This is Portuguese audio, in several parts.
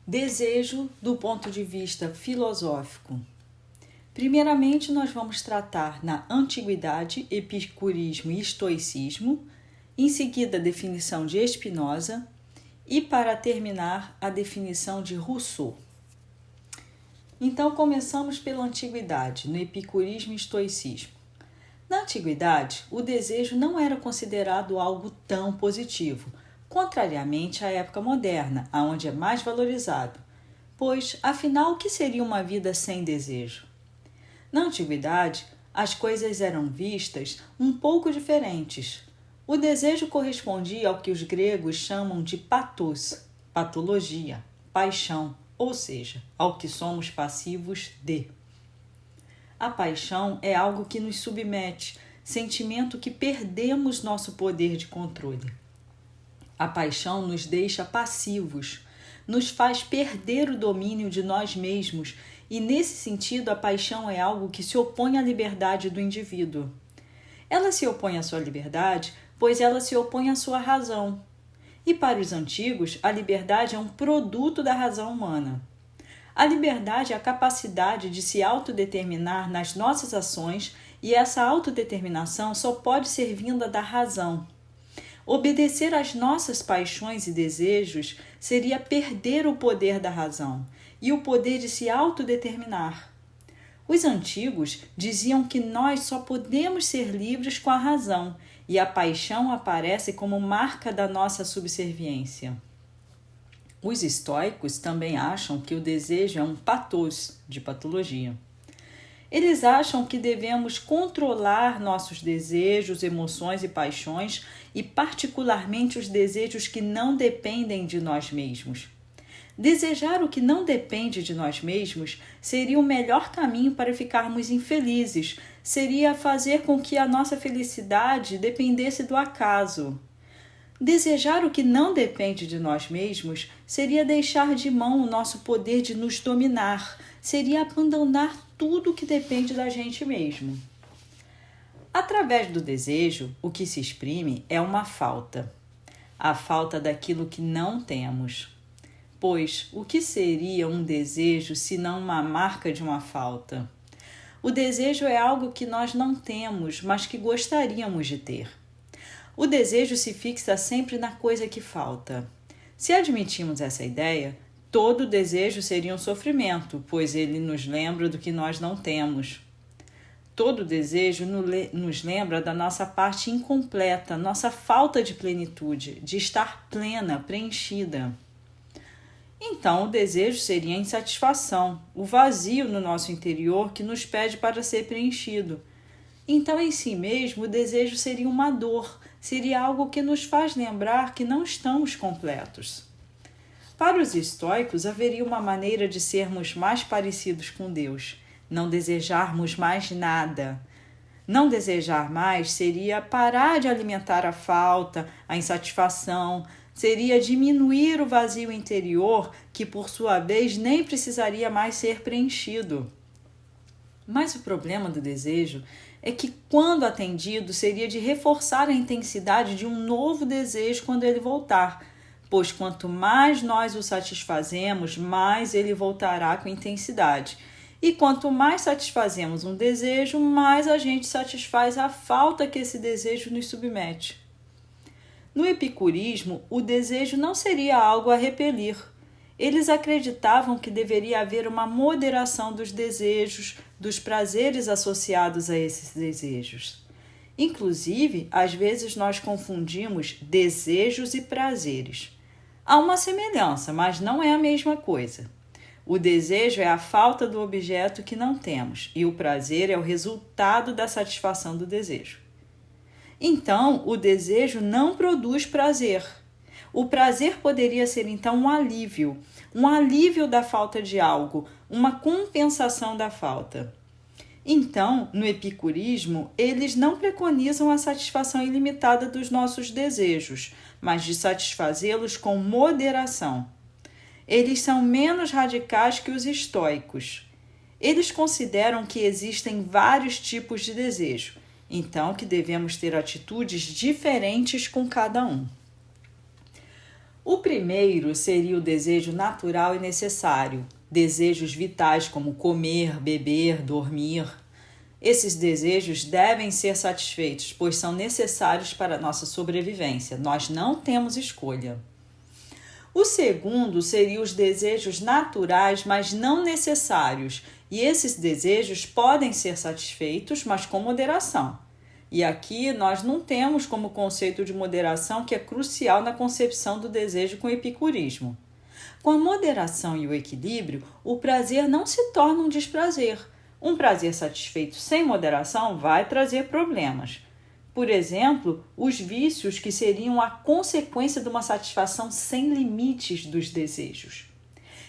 Desejo do ponto de vista filosófico. Primeiramente, nós vamos tratar na antiguidade, epicurismo e estoicismo, em seguida a definição de Spinoza e, para terminar, a definição de Rousseau. Então, começamos pela antiguidade, no epicurismo e estoicismo. Na antiguidade, o desejo não era considerado algo tão positivo, contrariamente à época moderna, onde é mais valorizado, pois, afinal, o que seria uma vida sem desejo? Na antiguidade, as coisas eram vistas um pouco diferentes. O desejo correspondia ao que os gregos chamam de pathos, patologia, paixão, ou seja, ao que somos passivos de. A paixão é algo que nos submete, sentimento que perdemos nosso poder de controle. A paixão nos deixa passivos, nos faz perder o domínio de nós mesmos e, nesse sentido, a paixão é algo que se opõe à liberdade do indivíduo. Ela se opõe à sua liberdade, pois ela se opõe à sua razão. E para os antigos, a liberdade é um produto da razão humana. A liberdade é a capacidade de se autodeterminar nas nossas ações e essa autodeterminação só pode ser vinda da razão. Obedecer às nossas paixões e desejos seria perder o poder da razão e o poder de se autodeterminar. Os antigos diziam que nós só podemos ser livres com a razão e a paixão aparece como marca da nossa subserviência. Os estoicos também acham que o desejo é um pathos, de patologia. Eles acham que devemos controlar nossos desejos, emoções e paixões, e particularmente os desejos que não dependem de nós mesmos. Desejar o que não depende de nós mesmos seria o melhor caminho para ficarmos infelizes, seria fazer com que a nossa felicidade dependesse do acaso. Desejar o que não depende de nós mesmos seria deixar de mão o nosso poder de nos dominar, seria abandonar tudo que depende da gente mesmo. Através do desejo, o que se exprime é uma falta. A falta daquilo que não temos. Pois, o que seria um desejo se não uma marca de uma falta? O desejo é algo que nós não temos, mas que gostaríamos de ter. O desejo se fixa sempre na coisa que falta. Se admitimos essa ideia, todo desejo seria um sofrimento, pois ele nos lembra do que nós não temos. Todo desejo nos lembra da nossa parte incompleta, nossa falta de plenitude, de estar plena, preenchida. Então, o desejo seria a insatisfação, o vazio no nosso interior que nos pede para ser preenchido. Então, em si mesmo, o desejo seria uma dor, seria algo que nos faz lembrar que não estamos completos. Para os estoicos, haveria uma maneira de sermos mais parecidos com Deus, não desejarmos mais nada. Não desejar mais seria parar de alimentar a falta, a insatisfação, seria diminuir o vazio interior que, por sua vez, nem precisaria mais ser preenchido. Mas o problema do desejo é que, quando atendido, seria de reforçar a intensidade de um novo desejo quando ele voltar, pois quanto mais nós o satisfazemos, mais ele voltará com intensidade. E quanto mais satisfazemos um desejo, mais a gente satisfaz a falta que esse desejo nos submete. No epicurismo, o desejo não seria algo a repelir. Eles acreditavam que deveria haver uma moderação dos desejos, dos prazeres associados a esses desejos. Inclusive, às vezes nós confundimos desejos e prazeres. Há uma semelhança, mas não é a mesma coisa. O desejo é a falta do objeto que não temos, e o prazer é o resultado da satisfação do desejo. Então, o desejo não produz prazer. O prazer poderia ser, então, um alívio da falta de algo, uma compensação da falta. Então, no epicurismo, eles não preconizam a satisfação ilimitada dos nossos desejos, mas de satisfazê-los com moderação. Eles são menos radicais que os estoicos. Eles consideram que existem vários tipos de desejo, então que devemos ter atitudes diferentes com cada um. O primeiro seria o desejo natural e necessário, desejos vitais como comer, beber, dormir. Esses desejos devem ser satisfeitos, pois são necessários para a nossa sobrevivência. Nós não temos escolha. O segundo seria os desejos naturais, mas não necessários, e esses desejos podem ser satisfeitos, mas com moderação. E aqui nós não temos como conceito de moderação que é crucial na concepção do desejo com o epicurismo. Com a moderação e o equilíbrio, o prazer não se torna um desprazer. Um prazer satisfeito sem moderação vai trazer problemas. Por exemplo, os vícios que seriam a consequência de uma satisfação sem limites dos desejos.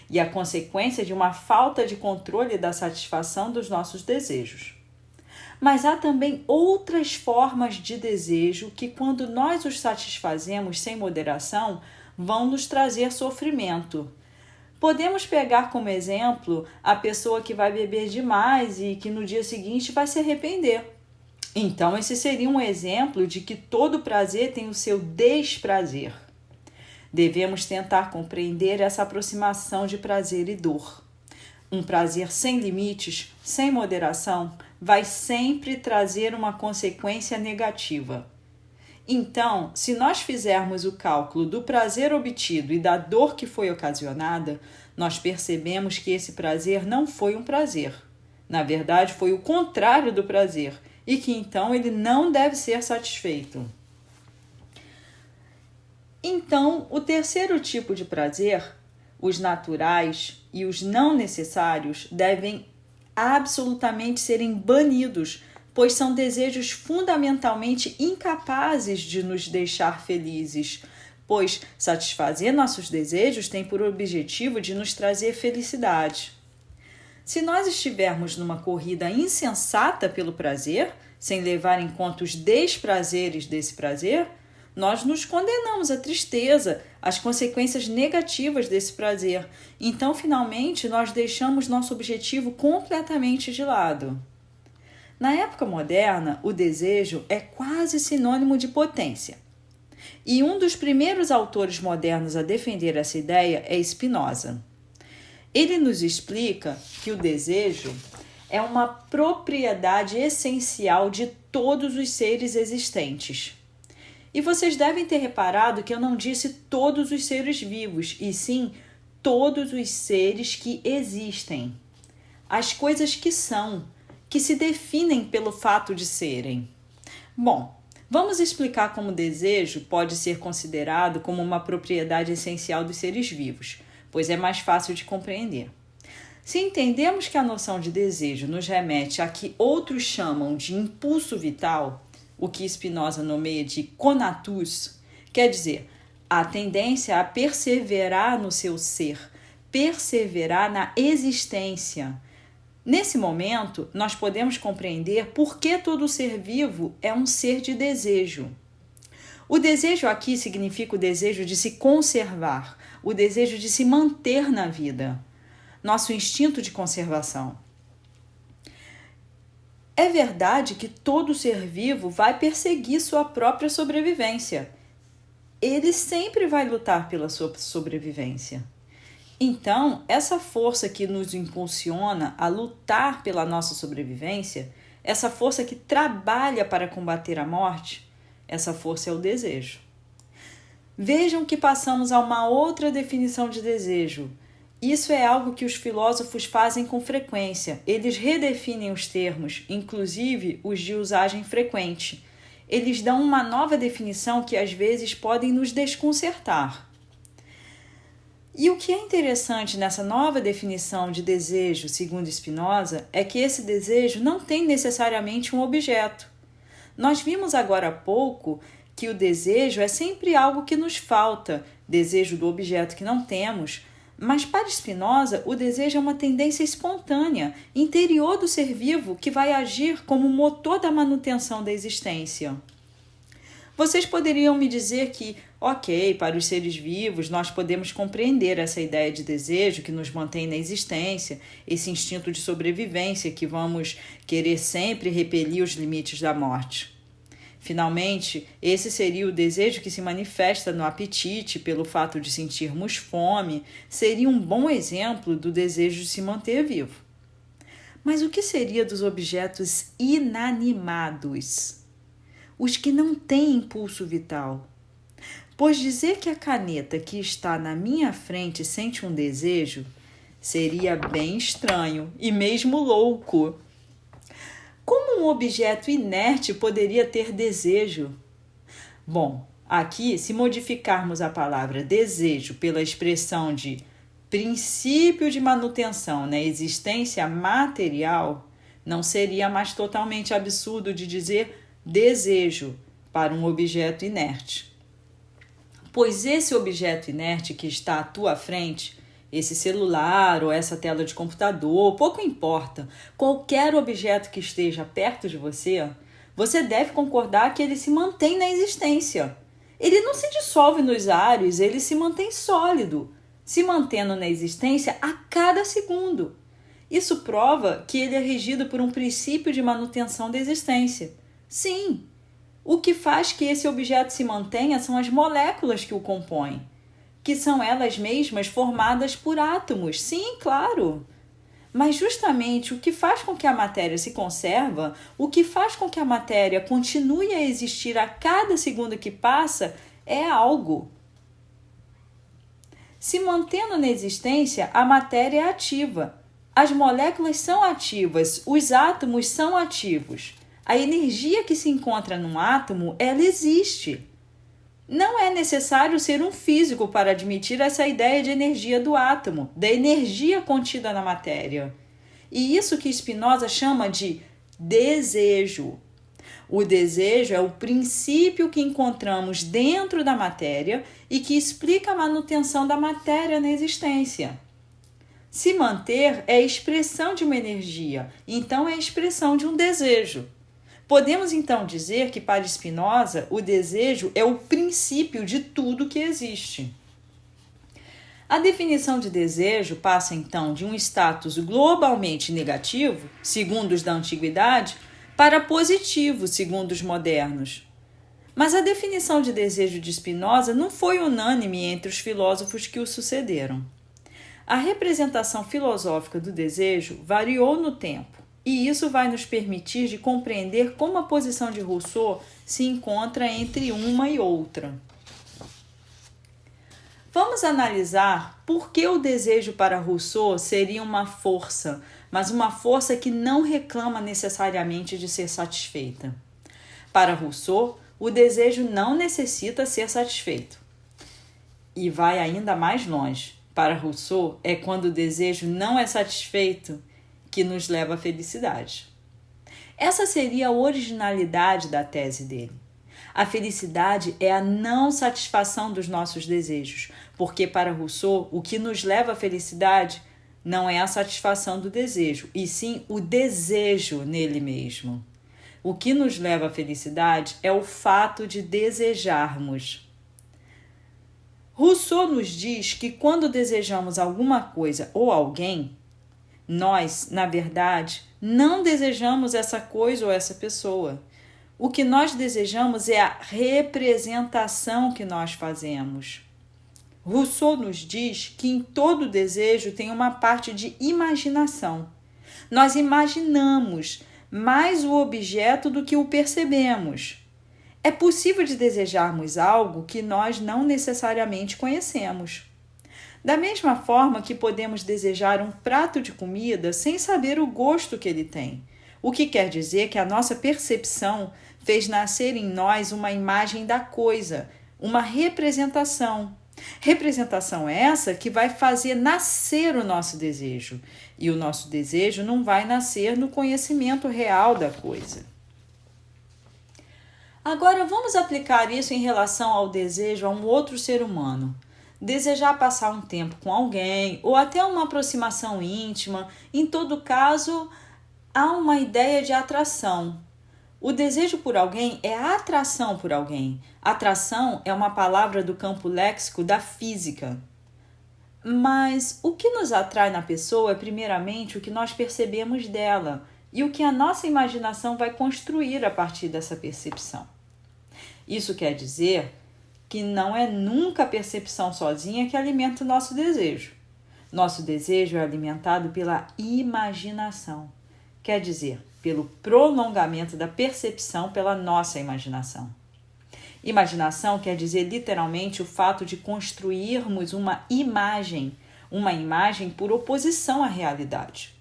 E a consequência de uma falta de controle da satisfação dos nossos desejos. Mas há também outras formas de desejo que, quando nós os satisfazemos sem moderação, vão nos trazer sofrimento. Podemos pegar como exemplo a pessoa que vai beber demais e que no dia seguinte vai se arrepender. Então, esse seria um exemplo de que todo prazer tem o seu desprazer. Devemos tentar compreender essa aproximação de prazer e dor. Um prazer sem limites, sem moderação, vai sempre trazer uma consequência negativa. Então, se nós fizermos o cálculo do prazer obtido e da dor que foi ocasionada, nós percebemos que esse prazer não foi um prazer. Na verdade, foi o contrário do prazer, e que então ele não deve ser satisfeito. Então, o terceiro tipo de prazer, os naturais e os não necessários, devem absolutamente serem banidos, pois são desejos fundamentalmente incapazes de nos deixar felizes, pois satisfazer nossos desejos tem por objetivo de nos trazer felicidade. Se nós estivermos numa corrida insensata pelo prazer, sem levar em conta os desprazeres desse prazer, nós nos condenamos à tristeza, às consequências negativas desse prazer. Então, finalmente, nós deixamos nosso objetivo completamente de lado. Na época moderna, o desejo é quase sinônimo de potência. E um dos primeiros autores modernos a defender essa ideia é Spinoza. Ele nos explica que o desejo é uma propriedade essencial de todos os seres existentes. E vocês devem ter reparado que eu não disse todos os seres vivos, e sim todos os seres que existem. As coisas que são, que se definem pelo fato de serem. Bom, vamos explicar como o desejo pode ser considerado como uma propriedade essencial dos seres vivos, pois é mais fácil de compreender. Se entendemos que a noção de desejo nos remete a que outros chamam de impulso vital, o que Spinoza nomeia de conatus, quer dizer, a tendência a perseverar no seu ser, perseverar na existência. Nesse momento, nós podemos compreender por que todo ser vivo é um ser de desejo. O desejo aqui significa o desejo de se conservar, o desejo de se manter na vida, nosso instinto de conservação. É verdade que todo ser vivo vai perseguir sua própria sobrevivência. Ele sempre vai lutar pela sua sobrevivência. Então, essa força que nos impulsiona a lutar pela nossa sobrevivência, essa força que trabalha para combater a morte, essa força é o desejo. Vejam que passamos a uma outra definição de desejo. Isso é algo que os filósofos fazem com frequência. Eles redefinem os termos, inclusive os de usagem frequente. Eles dão uma nova definição que às vezes podem nos desconcertar. E o que é interessante nessa nova definição de desejo, segundo Spinoza, é que esse desejo não tem necessariamente um objeto. Nós vimos agora há pouco que o desejo é sempre algo que nos falta, desejo do objeto que não temos. Mas para Spinoza, o desejo é uma tendência espontânea, interior do ser vivo, que vai agir como motor da manutenção da existência. Vocês poderiam me dizer que, ok, para os seres vivos nós podemos compreender essa ideia de desejo que nos mantém na existência, esse instinto de sobrevivência que vamos querer sempre repelir os limites da morte. Finalmente, esse seria o desejo que se manifesta no apetite pelo fato de sentirmos fome, seria um bom exemplo do desejo de se manter vivo. Mas o que seria dos objetos inanimados? Os que não têm impulso vital? Pois dizer que a caneta que está na minha frente sente um desejo seria bem estranho e mesmo louco. Como um objeto inerte poderia ter desejo? Bom, aqui, se modificarmos a palavra desejo pela expressão de princípio de manutenção na existência material, não seria mais totalmente absurdo de dizer desejo para um objeto inerte. Pois esse objeto inerte que está à tua frente, esse celular ou essa tela de computador, pouco importa, qualquer objeto que esteja perto de você, você deve concordar que ele se mantém na existência. Ele não se dissolve nos ares, ele se mantém sólido, se mantendo na existência a cada segundo. Isso prova que ele é regido por um princípio de manutenção da existência. Sim, o que faz que esse objeto se mantenha são as moléculas que o compõem, que são elas mesmas formadas por átomos. Sim, claro. Mas justamente o que faz com que a matéria se conserva, o que faz com que a matéria continue a existir a cada segundo que passa, é algo. Se mantendo na existência, a matéria é ativa. As moléculas são ativas, os átomos são ativos. A energia que se encontra num átomo, ela existe. Não é necessário ser um físico para admitir essa ideia de energia do átomo, da energia contida na matéria. E isso que Spinoza chama de desejo. O desejo é o princípio que encontramos dentro da matéria e que explica a manutenção da matéria na existência. Se manter é a expressão de uma energia, então é a expressão de um desejo. Podemos então dizer que para Spinoza o desejo é o princípio de tudo que existe. A definição de desejo passa então de um status globalmente negativo, segundo os da antiguidade, para positivo, segundo os modernos. Mas a definição de desejo de Spinoza não foi unânime entre os filósofos que o sucederam. A representação filosófica do desejo variou no tempo. E isso vai nos permitir de compreender como a posição de Rousseau se encontra entre uma e outra. Vamos analisar por que o desejo para Rousseau seria uma força, mas uma força que não reclama necessariamente de ser satisfeita. Para Rousseau, o desejo não necessita ser satisfeito. E vai ainda mais longe. Para Rousseau, é quando o desejo não é satisfeito que nos leva à felicidade. Essa seria a originalidade da tese dele. A felicidade é a não satisfação dos nossos desejos, porque para Rousseau, o que nos leva à felicidade não é a satisfação do desejo, e sim o desejo nele mesmo. O que nos leva à felicidade é o fato de desejarmos. Rousseau nos diz que quando desejamos alguma coisa ou alguém, nós, na verdade, não desejamos essa coisa ou essa pessoa. O que nós desejamos é a representação que nós fazemos. Rousseau nos diz que em todo desejo tem uma parte de imaginação. Nós imaginamos mais o objeto do que o percebemos. É possível de desejarmos algo que nós não necessariamente conhecemos. Da mesma forma que podemos desejar um prato de comida sem saber o gosto que ele tem, o que quer dizer que a nossa percepção fez nascer em nós uma imagem da coisa, uma representação. Representação essa que vai fazer nascer o nosso desejo, e o nosso desejo não vai nascer no conhecimento real da coisa. Agora vamos aplicar isso em relação ao desejo a um outro ser humano. Desejar passar um tempo com alguém ou até uma aproximação íntima, em todo caso, há uma ideia de atração. O desejo por alguém é a atração por alguém. Atração é uma palavra do campo léxico da física. Mas o que nos atrai na pessoa é primeiramente o que nós percebemos dela e o que a nossa imaginação vai construir a partir dessa percepção. Isso quer dizer que não é nunca a percepção sozinha que alimenta o nosso desejo. Nosso desejo é alimentado pela imaginação, quer dizer, pelo prolongamento da percepção pela nossa imaginação. Imaginação quer dizer literalmente o fato de construirmos uma imagem por oposição à realidade.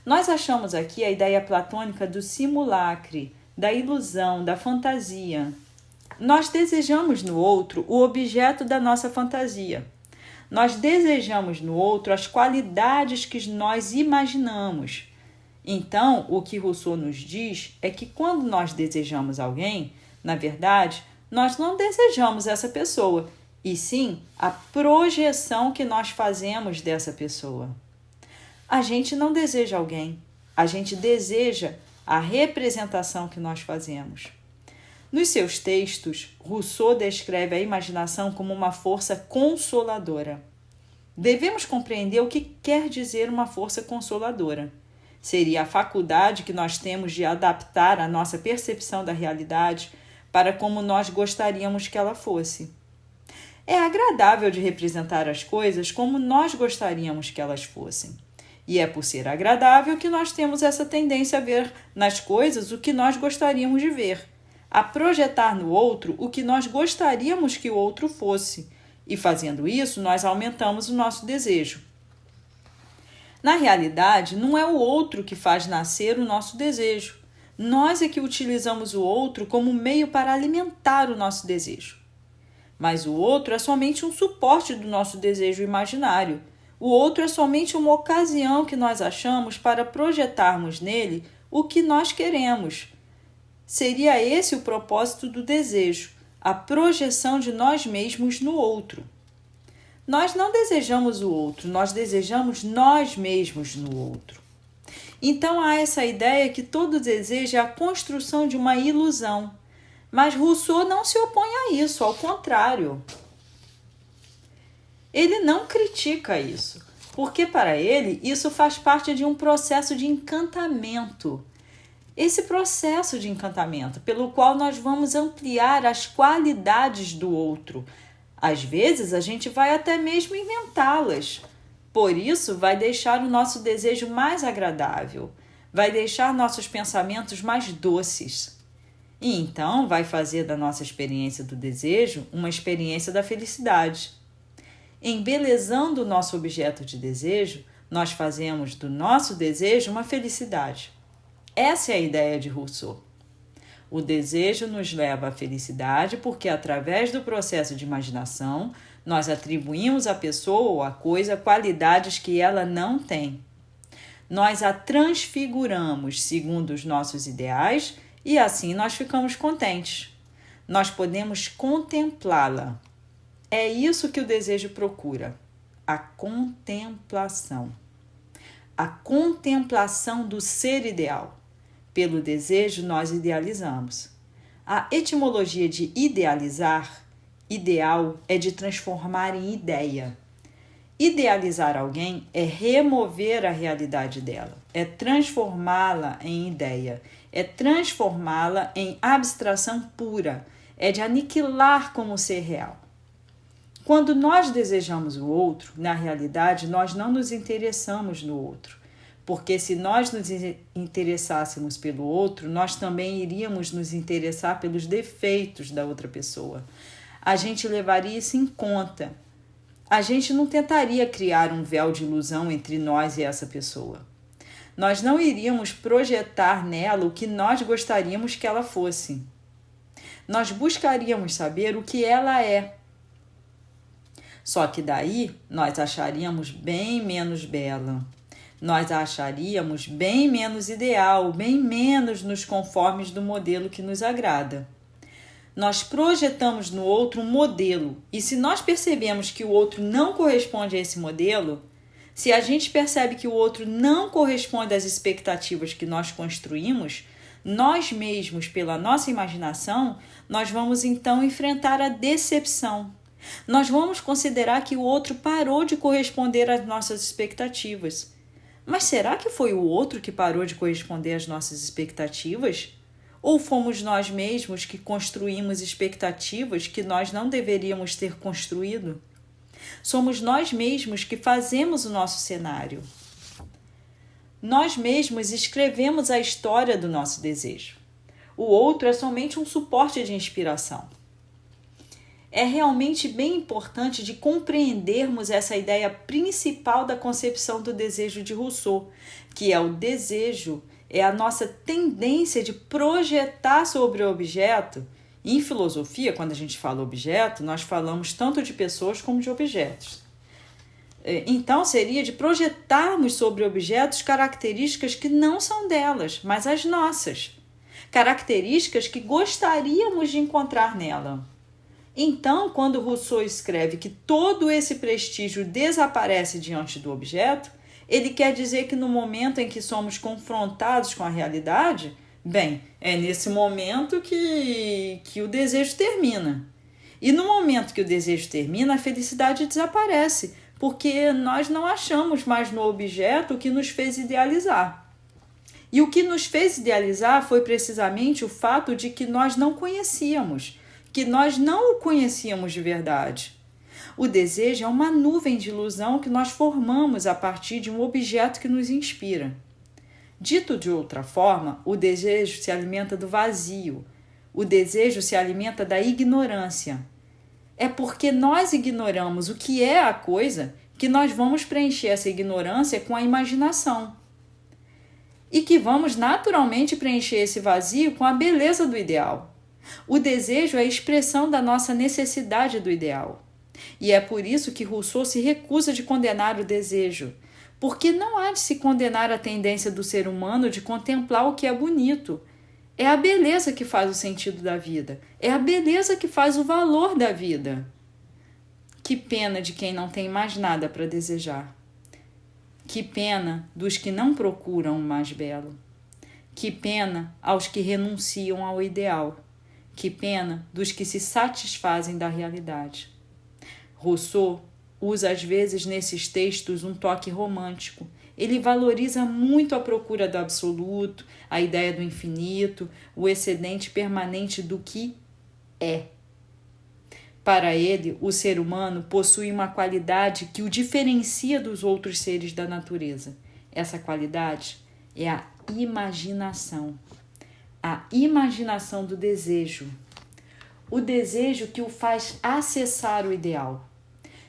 Nós achamos aqui a ideia platônica do simulacre, da ilusão, da fantasia. Nós desejamos no outro o objeto da nossa fantasia. Nós desejamos no outro as qualidades que nós imaginamos. Então, o que Rousseau nos diz é que quando nós desejamos alguém, na verdade, nós não desejamos essa pessoa, e sim a projeção que nós fazemos dessa pessoa. A gente não deseja alguém, a gente deseja a representação que nós fazemos. Nos seus textos, Rousseau descreve a imaginação como uma força consoladora. Devemos compreender o que quer dizer uma força consoladora. Seria a faculdade que nós temos de adaptar a nossa percepção da realidade para como nós gostaríamos que ela fosse. É agradável de representar as coisas como nós gostaríamos que elas fossem. E é por ser agradável que nós temos essa tendência a ver nas coisas o que nós gostaríamos de ver, a projetar no outro o que nós gostaríamos que o outro fosse. E fazendo isso, nós aumentamos o nosso desejo. Na realidade, não é o outro que faz nascer o nosso desejo. Nós é que utilizamos o outro como meio para alimentar o nosso desejo. Mas o outro é somente um suporte do nosso desejo imaginário. O outro é somente uma ocasião que nós achamos para projetarmos nele o que nós queremos. Seria esse o propósito do desejo, a projeção de nós mesmos no outro. Nós não desejamos o outro, nós desejamos nós mesmos no outro. Então há essa ideia que todo desejo é a construção de uma ilusão. Mas Rousseau não se opõe a isso, ao contrário. Ele não critica isso, porque para ele isso faz parte de um processo de encantamento. Esse processo de encantamento, pelo qual nós vamos ampliar as qualidades do outro. Às vezes a gente vai até mesmo inventá-las. Por isso, vai deixar o nosso desejo mais agradável, vai deixar nossos pensamentos mais doces. E então vai fazer da nossa experiência do desejo uma experiência da felicidade. Embelezando o nosso objeto de desejo, nós fazemos do nosso desejo uma felicidade. Essa é a ideia de Rousseau. O desejo nos leva à felicidade porque, através do processo de imaginação, nós atribuímos à pessoa ou à coisa qualidades que ela não tem. Nós a transfiguramos segundo os nossos ideais e assim nós ficamos contentes. Nós podemos contemplá-la. É isso que o desejo procura, a contemplação. A contemplação do ser ideal. Pelo desejo, nós idealizamos. A etimologia de idealizar, ideal, é de transformar em ideia. Idealizar alguém é remover a realidade dela, é transformá-la em ideia, é transformá-la em abstração pura, é de aniquilar como ser real. Quando nós desejamos o outro, na realidade, nós não nos interessamos no outro. Porque se nós nos interessássemos pelo outro, nós também iríamos nos interessar pelos defeitos da outra pessoa. A gente levaria isso em conta. A gente não tentaria criar um véu de ilusão entre nós e essa pessoa. Nós não iríamos projetar nela o que nós gostaríamos que ela fosse. Nós buscaríamos saber o que ela é. Só que daí nós acharíamos bem menos bela. Nós a acharíamos bem menos ideal, bem menos nos conformes do modelo que nos agrada. Nós projetamos no outro um modelo, e se nós percebemos que o outro não corresponde a esse modelo, se a gente percebe que o outro não corresponde às expectativas que nós construímos, nós mesmos, pela nossa imaginação, nós vamos então enfrentar a decepção. Nós vamos considerar que o outro parou de corresponder às nossas expectativas. Mas será que foi o outro que parou de corresponder às nossas expectativas? Ou fomos nós mesmos que construímos expectativas que nós não deveríamos ter construído? Somos nós mesmos que fazemos o nosso cenário. Nós mesmos escrevemos a história do nosso desejo. O outro é somente um suporte de inspiração. É realmente bem importante de compreendermos essa ideia principal da concepção do desejo de Rousseau, que é o desejo, é a nossa tendência de projetar sobre o objeto. Em filosofia, quando a gente fala objeto, nós falamos tanto de pessoas como de objetos. Então, seria de projetarmos sobre objetos características que não são delas, mas as nossas. Características que gostaríamos de encontrar nela. Então, quando Rousseau escreve que todo esse prestígio desaparece diante do objeto, ele quer dizer que no momento em que somos confrontados com a realidade, bem, é nesse momento que o desejo termina. E no momento que o desejo termina, a felicidade desaparece, porque nós não achamos mais no objeto o que nos fez idealizar. E o que nos fez idealizar foi precisamente o fato de que nós não conhecíamos, que nós não o conhecíamos de verdade. O desejo é uma nuvem de ilusão que nós formamos a partir de um objeto que nos inspira. Dito de outra forma, o desejo se alimenta do vazio. O desejo se alimenta da ignorância. É porque nós ignoramos o que é a coisa que nós vamos preencher essa ignorância com a imaginação. E que vamos naturalmente preencher esse vazio com a beleza do ideal. O desejo é a expressão da nossa necessidade do ideal. E é por isso que Rousseau se recusa de condenar o desejo, porque não há de se condenar a tendência do ser humano de contemplar o que é bonito. É a beleza que faz o sentido da vida. É a beleza que faz o valor da vida. Que pena de quem não tem mais nada para desejar. Que pena dos que não procuram o mais belo. Que pena aos que renunciam ao ideal. Que pena dos que se satisfazem da realidade. Rousseau usa às vezes nesses textos um toque romântico. Ele valoriza muito a procura do absoluto, a ideia do infinito, o excedente permanente do que é. Para ele, o ser humano possui uma qualidade que o diferencia dos outros seres da natureza. Essa qualidade é a imaginação. A imaginação do desejo. O desejo que o faz acessar o ideal.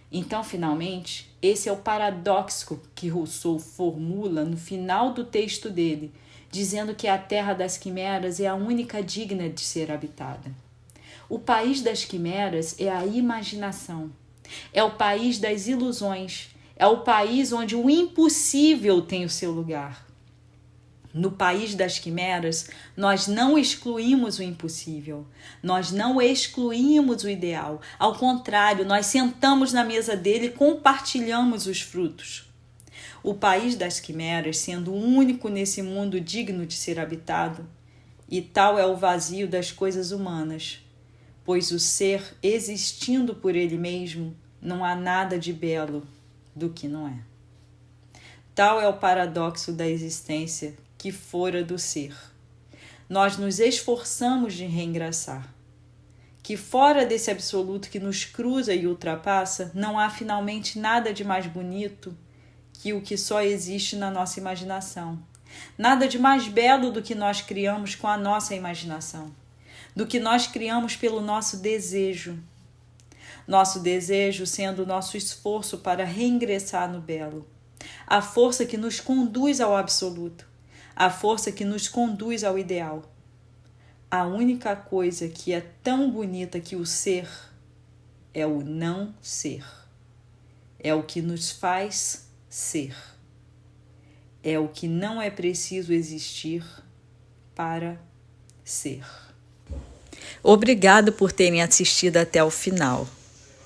Então, finalmente, esse é o paradoxo que Rousseau formula no final do texto dele, dizendo que a terra das quimeras é a única digna de ser habitada. O país das quimeras é a imaginação. É o país das ilusões. É o país onde o impossível tem o seu lugar. No país das quimeras, nós não excluímos o impossível, nós não excluímos o ideal. Ao contrário, nós sentamos na mesa dele e compartilhamos os frutos. O país das quimeras, sendo o único nesse mundo digno de ser habitado, e tal é o vazio das coisas humanas, pois o ser existindo por ele mesmo, não há nada de belo do que não é. Tal é o paradoxo da existência que fora do ser. Nós nos esforçamos de reengraçar. Que fora desse absoluto que nos cruza e ultrapassa, não há finalmente nada de mais bonito que o que só existe na nossa imaginação. Nada de mais belo do que nós criamos com a nossa imaginação. Do que nós criamos pelo nosso desejo. Nosso desejo sendo o nosso esforço para reingressar no belo. A força que nos conduz ao absoluto. A força que nos conduz ao ideal. A única coisa que é tão bonita que o ser é o não ser. É o que nos faz ser. É o que não é preciso existir para ser. Obrigado por terem assistido até o final.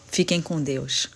Fiquem com Deus.